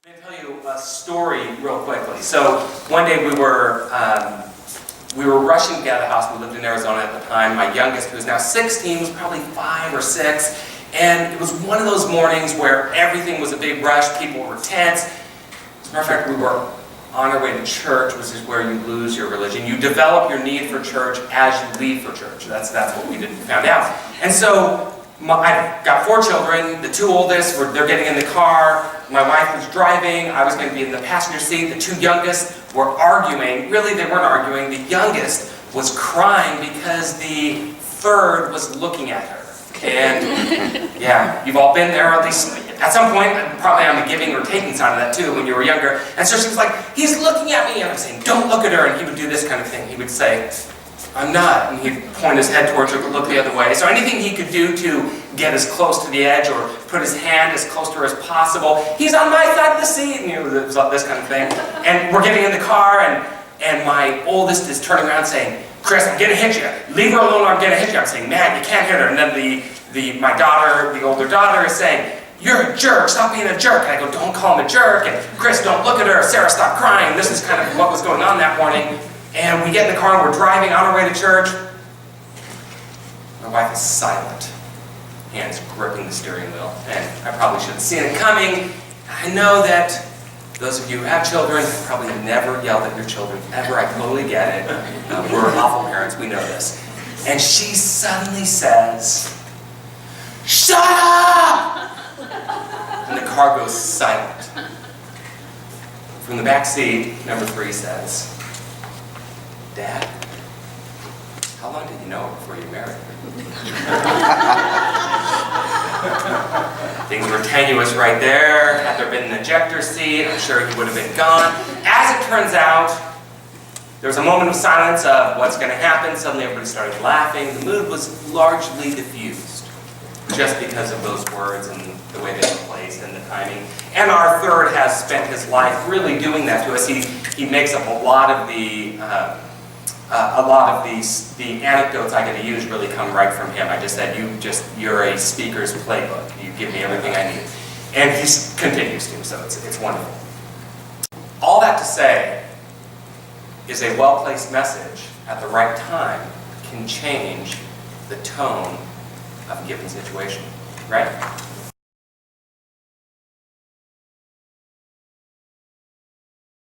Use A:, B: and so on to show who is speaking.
A: I'm going to tell you a story real quickly. So one day we were rushing to get out of the house. We lived in Arizona at the time. My youngest, who is now 16, was probably 5 or 6. And it was one of those mornings where everything was a big rush. People were tense. As a matter of fact, we were on our way to church, which is where you lose your religion. You develop your need for church as you leave for church. That's what we found out. And so I've got 4 children. The 2 oldest, they're getting in the car. My wife was driving. I was going to be in the passenger seat. The 2 youngest were arguing. Really, they weren't arguing. The youngest was crying because the 3rd was looking at her. And yeah, you've all been there, or at least at some point, probably on the giving or taking side of that too, when you were younger. And so she was like, he's looking at me. And I'm saying, don't look at her. And he would do this kind of thing. He would say, I'm not. And he'd point his head towards her, but look the other way. So anything he could do to get as close to the edge or put his hand as close to her as possible, he's on my side of the seat. And it was this kind of thing. And we're getting in the car, and my oldest is turning around saying, Chris, I'm going to hit you. Leave her alone or I'm going to hit you. I'm saying, man, you can't hit her. And then my daughter, the older daughter, is saying, you're a jerk, stop being a jerk. And I go, don't call him a jerk. And Chris, don't look at her. Sarah, stop crying. This is kind of what was going on that morning. And we get in the car and we're driving on our way to church. My wife is silent, hands gripping the steering wheel. And I probably should have seen it coming. I know that those of you who have children have probably never yelled at your children ever. I totally get it. We're awful parents, we know this. And she suddenly says, shut up! And the car goes silent. From the back seat, number 3 says, Dad, how long did you know her before you married her? Things were tenuous right there. Had there been an ejector seat, I'm sure he would have been gone. As it turns out, there was a moment of silence of what's going to happen. Suddenly everybody started laughing. The mood was largely diffused just because of those words and the way they were placed and the timing. And our 3rd has spent his life really doing that to us. He makes up a lot of the anecdotes I get to use really come right from him. I just said, you're a speaker's playbook. You give me everything I need. And he continues to, so it's wonderful. All that to say is a well-placed message at the right time can change the tone of a given situation, right?